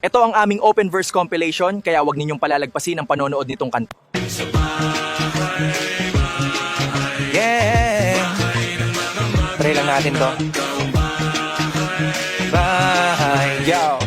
Ito ang aming open verse compilation, kaya wag ninyong palalagpasin ang panonood nitong kanta. Yeah! Try lang natin to. Bahay, yo!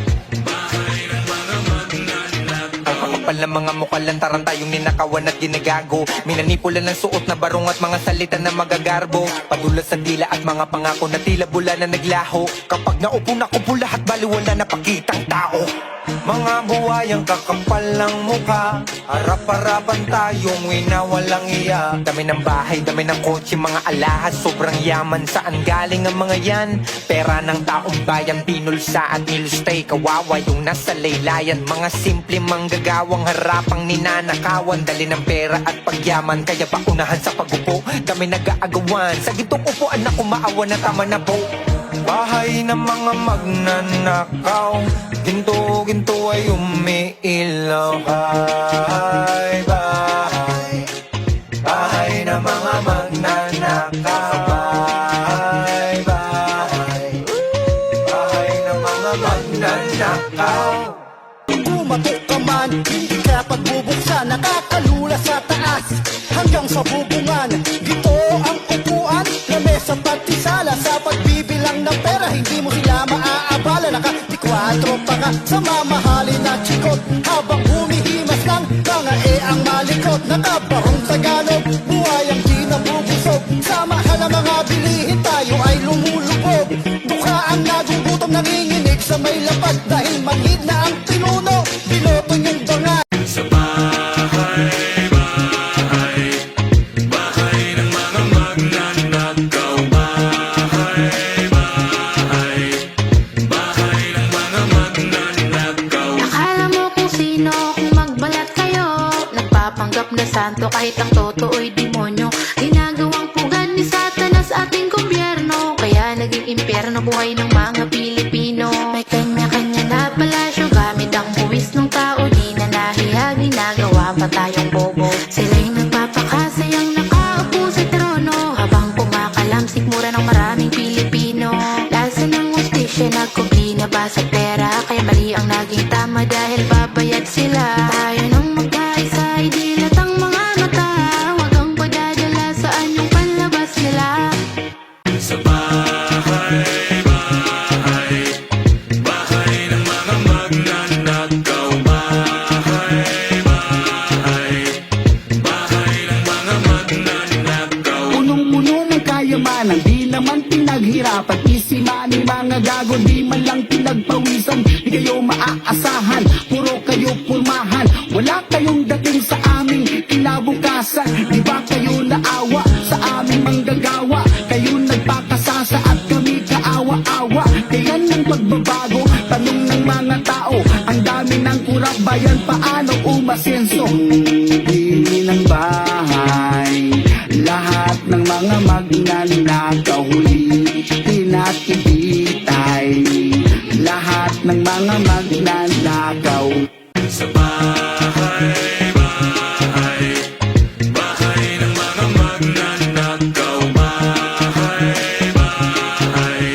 Kapal ng mga mukha lantaran tayong ninakawan at ginagago. Minanipulan ng suot na barong at mga salita na magagarbo. Padulas sa dila at mga pangako na tila bula na naglaho. Kapag naupo na kupo lahat baliwala na pakitang tao. Mga buhayang kakapal ng mukha, harap-harapan tayong winawalang iya. Dami ng bahay, dami ng kotse, mga alahas, sobrang yaman. Saan galing ang mga yan? Pera ng taong bayan, pinulsa at nilustay. Kawawa yung nasa laylayan, mga simple manggagawang harapang ninanakawan. Dali ng pera at pagyaman, kaya paunahan sa pagupo. Kami nag-aagawan, sa gitong upuan na kumaawa na tama na po. Bahay ng mga magnanakaw, ginto-ginto ay umiilaw. Bahay, bahay, bahay ng mga magnanakaw. Bahay, bahay, bahay ng mga magnanakaw. Bumatok ka man, hindi ka pagbubuksan. Nakakalula sa taas, hanggang sa bubungan. Dito ang upuan, lamesa pati sala. Sa pagbibilang ng pera, hindi mo sila maaabala. Naka-4 pa ka sa mamahalin na chikot. Habang humihimas lang, mga ang malikot. Nakabarong sa ganog, buhay ang di nabubusog. Sa mahal na mga bilihin, tayo ay lumulubog. Dukha ang nagugutom, nanginginig sa may lapad. Dahil manhid na ang pinuno, binoto yung banga. Sa bahay, bahay, bahay ng mga magnanakaw. Bahay, bahay, bahay ng mga magnanakaw. Akala mo kung sino kung magbalat kayo. Nagpapanggap na santo kahit ang totoo'y demonyo. Ginagawang pugad ni Satanas ating gobyerno. Kaya naging impyerno buhay ng mga Pilipino. May kanya-kanya na palasyo gamit ang buwis ng tao. Di na nahiyag, ginagawa pa tayong bobo. Sila'y nagpapakasayang nakaupo sa trono. Habang kumakalamsik mura ng maraming Pilipino. Lasa ng hustisya, nagkubli na ba sa pera? Kaya mali ang naging tama dahil babayad sila. Tayo nang magkaisa, idilat ang mga mata. Huwag kang padadala saan yung panlabas nila. Sa bahay, bahay, bahay ng mga magnanakaw. Bahay, bahay, bahay ng mga magnanakaw. Punong-puno ng kayamanan, di naman pinaghirapan. Isimani mga gago, di man lang pinagpawisan. Di kayo maaasahan, puro kayo pulmahan. Wala kayong dating sa aming kinabukasan. Di ba kayo naawa sa aming manggagawa? Kayo nagpakasasa at kami kaawa-awa. Kaya ng pagbabago, tanong ng mga tao. Ang dami ng kurap bayan, paano umasenso? Hindi ng bahay, lahat ng mga magnanakaw huli tinatibitay. Lahat ng mga magnanakaw. Sa bahay, bahay, bahay ng mga magnanakaw. Bahay, bahay,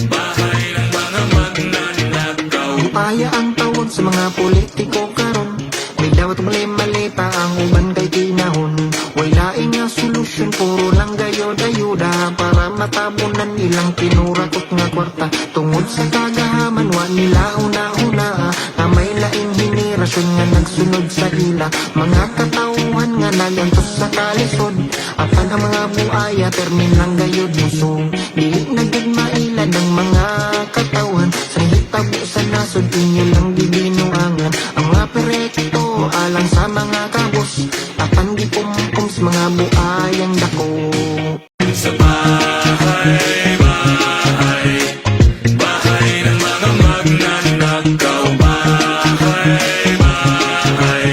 bahay ng mga magnanakaw. Upaya ang tawag sa mga politiko karon. May dawat mali-mali pa ang uban kay kinahon. Walaing nga solusyon, puro lang gayod-ayuda. Para matabunan ilang pinurakot nga kwarta. Tungod sa kagahaman, wa nila una-una. Na may laing henerasyon nga nagsunod sa ila. Mga katauhan nga nagantos sa kalisod. Apan ang mga buaya, termin lang gayod musong. Dili nagagmailad ang mga katauhan. Sa hitabo sa nasod, inyo lang gibinuangan. Ang mga perekto, alang sa mga kabos. Apan di pumpum sa mga buayang dako. Sa bahay, bahay, bahay ng mga magnanakaw. Bahay, bahay,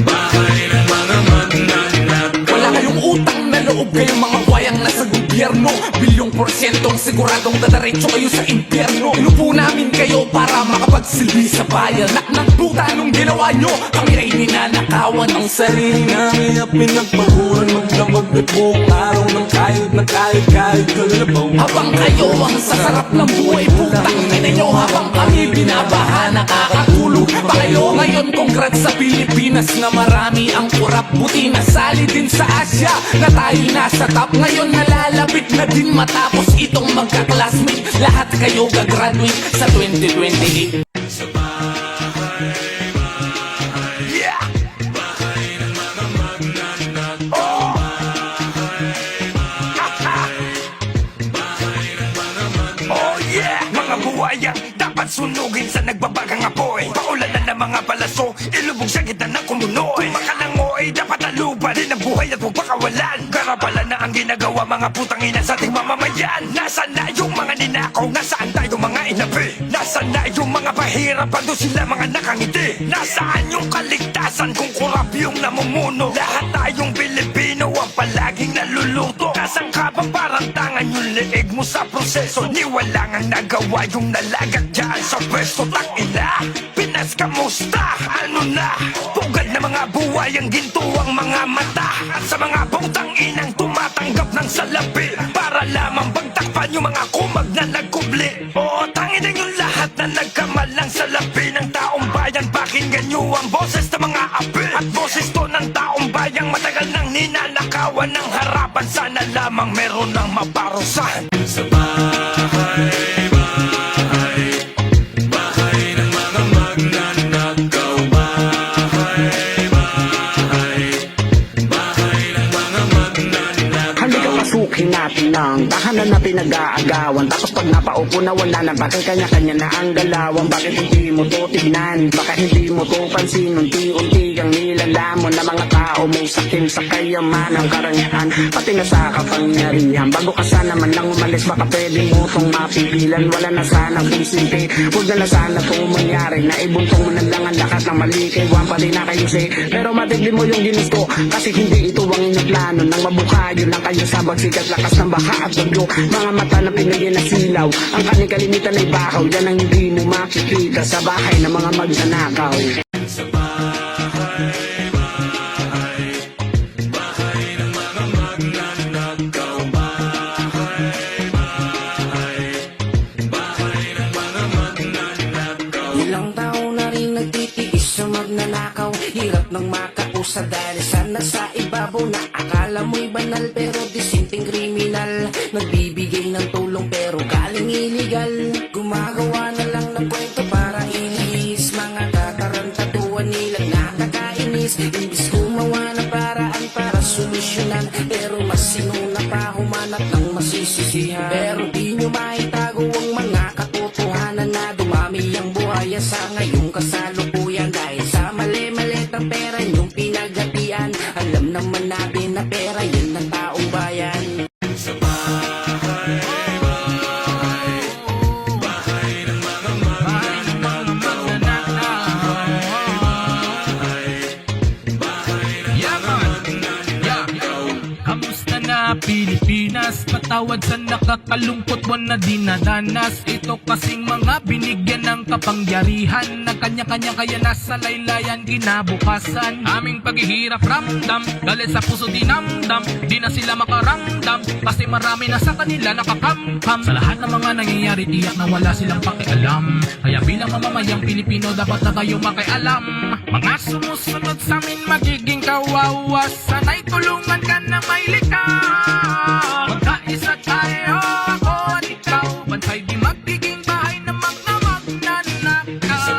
bahay ng mga magnanakaw. Wala kayong utang na loob, kayong mga wayang nasa gobyerno. Bilyong porsyentong siguradong dadaretso kayo sa impyerno. Inupo namin kayo para makapag magsilbi sa bayan. Nak puta nung ginawa nyo, kami ay ninanakawan ang sarili namin at pinagpaguran ng lamag at buong araw ng kahit na kahit kalalabaw. Habang kayo ang sasarap ng buhay, putang ina nyo, habang kami binabaha, nakakatulog pa kayo. Ngayon congrats sa Pilipinas na marami ang kurap. Buti nasali din sa Asia na tayo nasa top. Ngayon nalalapit na din matapos itong magka-classmate. Lahat kayo gagraduate sa 2028. Sa bahay, Yeah! bahay ng mga magnanakaw. Oh! Bahay ng mga magnanakaw. Oh yeah! Mga buhayang dapat sunugin sa nagbabagang apoy. Paulan na ng mga palaso, ilubog sa gitna ng kumunoy. Makalangoy, dapat nalupa din ang buhay at huwag pakawalan. Karapala na ang ginagawa mga putang ina sa ating mamamayan. Nasaan na yung mga ninakaw? Nasaan tayo mga inabi? Nasaan na yung mga pahirap? Ando sila mga nakangiti? Nasaan yung kaligtasan kung kurap yung namumuno? Lahat tayong Pilipino ang palaging naluluto. Nasaan ka bang parantangan yung leeg mo sa proseso? Ni walang ang nagawa yung nalagak dyan sa pwesto. Tangina, Pinas kamusta? Ano na? Pugad na mga buhay ang ginto ang mga mata. At sa mga putang inang tumatanggap ng salapi para lamang pagtakpan yung mga kumag na nagkubli. Oo, tangina yung lahat na nagkamalang salapi ng taong bayan. Pakinggan nyo ang boses ng mga api at boses to ng taong bayang matagal nang ninanakawan ng harapan. Sana lamang meron ng maparusahan. Sa bahay, bahay ng mga magnanakaw. Bahay ng mga magnanakaw. Halika pasukin natin ang tahanan na pinag-aagawan. Tapos pag napaupo na wala na, bakit kanya-kanya na ang galawan? Bakit hindi mo to tignan? Bakit hindi mo to pansin? Unti-unti ang nilalamon na mga tao may sakim sa kayamanan, karangyaan, pati na sa kapangyarihan. Bago ka sana man lang umalis, baka pwede mo tong mapigilan. Wala na sanang businti, huwag na sana itong mangyari. Naibuntong mo na lang ang lakas ng mali kay Juan, pati na kayo si. Pero matigli mo yung ginusto, kasi hindi ito ang inyong plano. Nang mabukayo lang kayo sa bagsikat, lakas ng baha at bagyo. Mga mata na pinagyan na silaw, ang kaning kalimitan ay bakaw. Yan ang hindi mo makikita sa bahay ng mga magnanakaw. Sa bahay, bahay ng mga magnanakaw. Bahay ng mga magnanakaw. Ilang taon na rin nagtitiis sa magnanakaw. Hirap ng makausa dahil sana sa ibabaw na akala mo'y banal pero disinting kriminal. Nagbibigay ng tulong pero galing illegal. Gumagawa na lang ng kwento para inis. Mga katarantaduan nilang nakakainis. Imbis gumawa ng paraan para solusyonan, pero mas sinuna pa humanap ng masisisihan. Pero di nyo maitago ang mga katotohanan na dumami ang buhaya sa ngayong kasalukuyan. Dahil sa mali-malit ang pera nyong pinaghatian. Alam naman natin na pera yan ng taong bayan. Sa bahay, bahay ng mga magnanakaw. Bahay ng mga magnanakaw. Kamusta na Pilipinas? Patawad sa nakakalungkot mo na dinadanas. Ito kasing mga binigyan ng kapangyarihan na kanya-kanya kaya nasa laylayan kinabukasan. Aming paghihirap ramdam, galit sa puso dinamdam. Di na sila makaramdam kasi marami na sa kanila nakakamkam. Sa lahat ng mga nangyayari tiyak na wala silang pakialam. Kaya bilang mamamayang Pilipino dapat na kayo makialam. Mga sumusunod sa amin magiging kawawa. Sana'y tulungan ka na may likas. Magkaisa tayo, ako at ikaw. Bansay di magiging bahay ng mga magnanakaw. Sa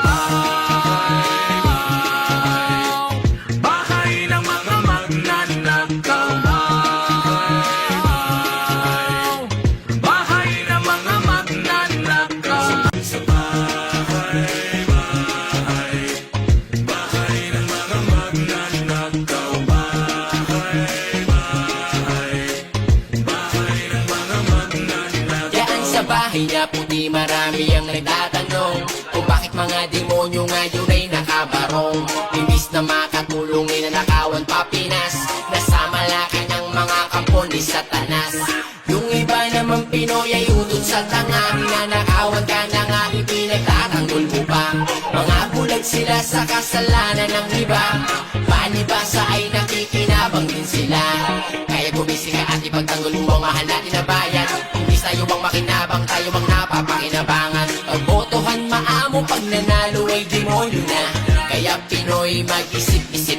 bahay ng mga magnanakaw. Bahay ng mga magnanakaw. Sa bahay, bahay ng mga magnanakaw. Bahay ng mga magnanakaw. Yan sa bahay na puti marami ang nagtatanong kung bakit mga demonyo ngayon ay nakabarong. Imbis na makatulong inanakawan pa Pinas, nasama laki ng mga kampo ni Satanas. Yung iba naman Pinoy ay utod sa tanga, ninanakawan ka na nga ipinagtatanggol mo pa. Nagbabayad sila sa kasalanan ng iba. Palibasa ay nakikinabang din sila. Kaya gumising ka at ipagtanggol mo ang mahal natin na bayan. Hindi tayo bang makinabang, tayo bang napapakinabangan. Pagbotohan maamo, pag nanalo ay demonyo na. Kaya Pinoy mag-isip-isip